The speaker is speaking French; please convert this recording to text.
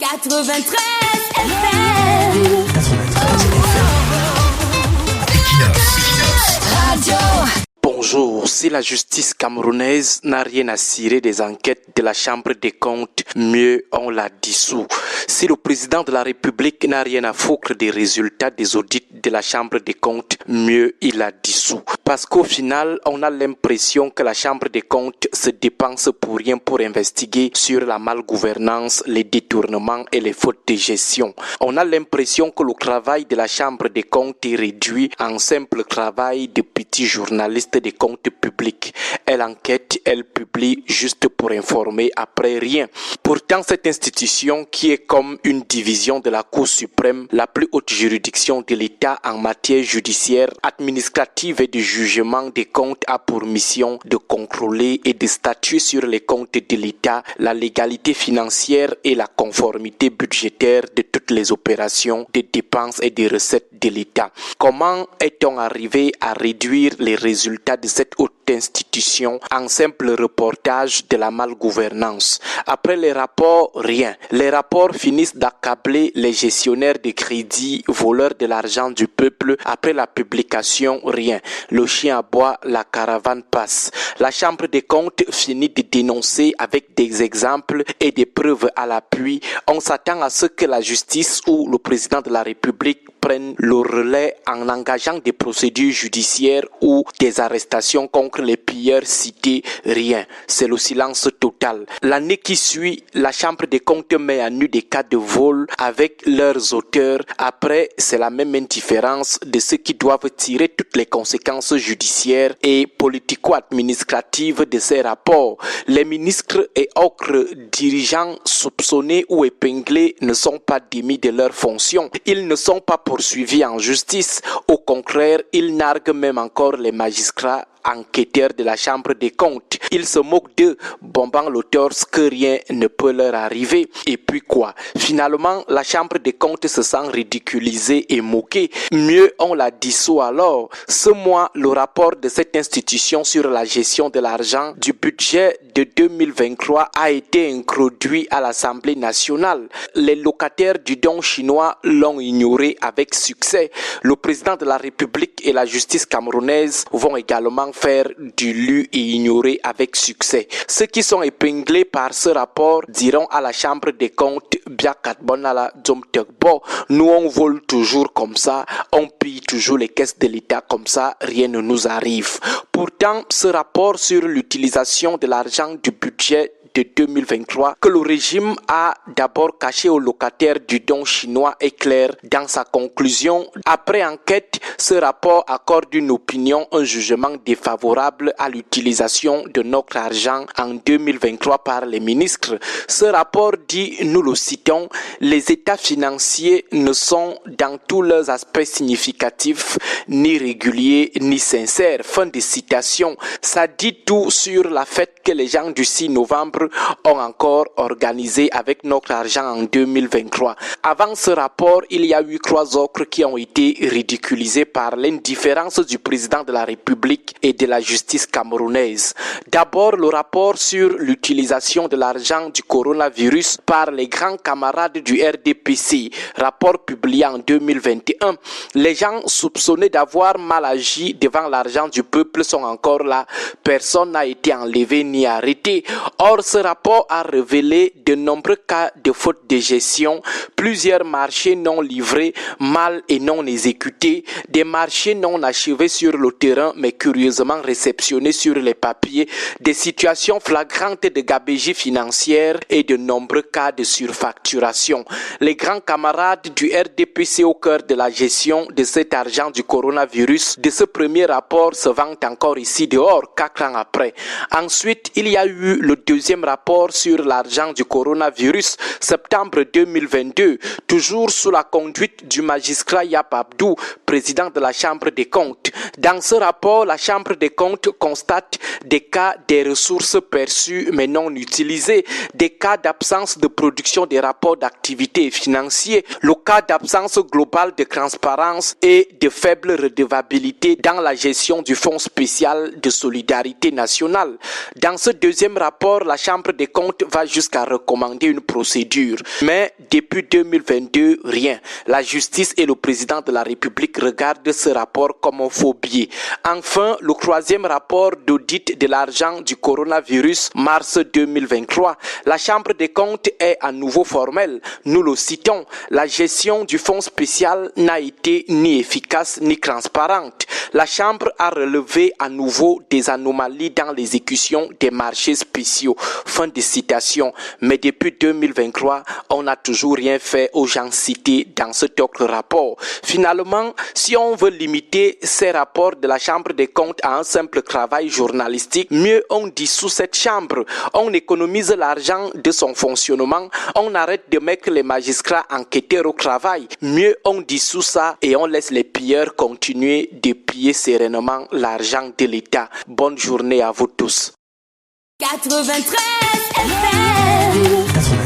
93 FM. Radio. Bonjour, si la justice camerounaise n'a rien à cirer des enquêtes de la Chambre des comptes, mieux on la dissout. Si le président de la République n'a rien à foutre des résultats des audits de la Chambre des comptes, mieux il la dissout. Parce qu'au final, on a l'impression que la Chambre des comptes se dépense pour rien pour investiguer sur la malgouvernance, les détournements et les fautes de gestion. On a l'impression que le travail de la Chambre des comptes est réduit en simple travail de petits journalistes des comptes publics. Elle enquête, elle publie juste pour informer, après rien. Pourtant, cette institution qui est comme une division de la Cour suprême, la plus haute juridiction de l'État en matière judiciaire, administrative et de jugement des comptes, a pour mission de contrôler et de statuer sur les comptes de l'État, la légalité financière et la conformité budgétaire de toutes les opérations, des dépenses et des recettes de l'État. Comment est-on arrivé à réduire les résultats de cette haute institution en simple reportage de la malgouvernance? Après les rapports, rien. Les rapports finissent d'accabler les gestionnaires de crédit, voleurs de l'argent du peuple. Après la publication, rien. Le chien aboie, la caravane passe. La Chambre des comptes finit de dénoncer avec des exemples et des preuves à l'appui. On s'attend à ce que la justice ou le président de la République prennent le relais en engageant des procédures judiciaires ou des arrestations contre les pilleurs cités. Rien. C'est le silence total. L'année qui suit, la Chambre des comptes met à nu des cas de vol avec leurs auteurs. Après, c'est la même indifférence de ceux qui doivent tirer toutes les conséquences judiciaires et politico-administratives de ces rapports. Les ministres et autres dirigeants soupçonnés ou épinglés ne sont pas démis de leurs fonctions. Ils ne sont pas poursuivis en justice. Au contraire, ils narguent même encore les magistrats enquêteurs de la Chambre des comptes. Ils se moquent d'eux, bombant l'auteur que rien ne peut leur arriver. Et puis quoi? Finalement, la Chambre des comptes se sent ridiculisée et moquée. Mieux on la dissout alors. Ce mois, le rapport de cette institution sur la gestion de l'argent du budget de 2023 a été introduit à l'Assemblée nationale. Les locataires du don chinois l'ont ignoré avec succès. Le président de la République et la justice camerounaise vont également faire du lu et ignorer avec succès. Ceux qui sont épinglés par ce rapport diront à la Chambre des comptes, nous on vole toujours comme ça, on pille toujours les caisses de l'État comme ça, rien ne nous arrive. Pourtant, ce rapport sur l'utilisation de l'argent du budget de 2023 que le régime a d'abord caché aux locataires du don chinois est clair dans sa conclusion. Après enquête, ce rapport accorde une opinion, un jugement défavorable à l'utilisation de notre argent en 2023 par les ministres. Ce rapport dit, nous le citons, les états financiers ne sont dans tous leurs aspects significatifs, ni réguliers, ni sincères. Fin de citation. Ça dit tout sur la fête que les gens du 6 novembre ont encore organisé avec notre argent en 2023. Avant ce rapport, il y a eu 3 autres qui ont été ridiculisés par l'indifférence du président de la République et de la justice camerounaise. D'abord, le rapport sur l'utilisation de l'argent du coronavirus par les grands camarades du RDPC, rapport publié en 2021. Les gens soupçonnés d'avoir mal agi devant l'argent du peuple sont encore là. Personne n'a été enlevé ni arrêté. Or, ce rapport a révélé de nombreux cas de faute de gestion, plusieurs marchés non livrés, mal et non exécutés, des marchés non achevés sur le terrain mais curieusement réceptionnés sur les papiers, des situations flagrantes de gabegie financière et de nombreux cas de surfacturation. Les grands camarades du RDPC au cœur de la gestion de cet argent du coronavirus, de ce premier rapport se vantent encore ici dehors 4 ans après. Ensuite, il y a eu le deuxième rapport sur l'argent du coronavirus, septembre 2022, toujours sous la conduite du magistrat Yap Abdou, président de la Chambre des comptes. Dans ce rapport, la Chambre des comptes constate des cas des ressources perçues mais non utilisées, des cas d'absence de production des rapports d'activité financiers, le cas d'absence globale de transparence et de faible redevabilité dans la gestion du Fonds spécial de solidarité nationale. Dans ce deuxième rapport, la Chambre des comptes va jusqu'à recommander une procédure. Mais depuis 2022, rien. La justice et le président de la République regardent ce rapport comme un faux billet. Enfin, le troisième rapport d'audit de l'argent du coronavirus, mars 2023. La Chambre des comptes est à nouveau formelle. Nous le citons, la gestion du fonds spécial n'a été ni efficace ni transparente. La Chambre a relevé à nouveau des anomalies dans l'exécution des marchés spéciaux. Fin de citation. Mais depuis 2023, on n'a toujours rien fait aux gens cités dans cet autre rapport. Finalement, si on veut limiter ces rapports de la Chambre des comptes à un simple travail journalistique, mieux on dissout cette chambre. On économise l'argent de son fonctionnement. On arrête de mettre les magistrats enquêteurs au travail. Mieux on dissout ça et on laisse les pilleurs continuer de piller sereinement l'argent de l'État. Bonne journée à vous tous. 93 FM.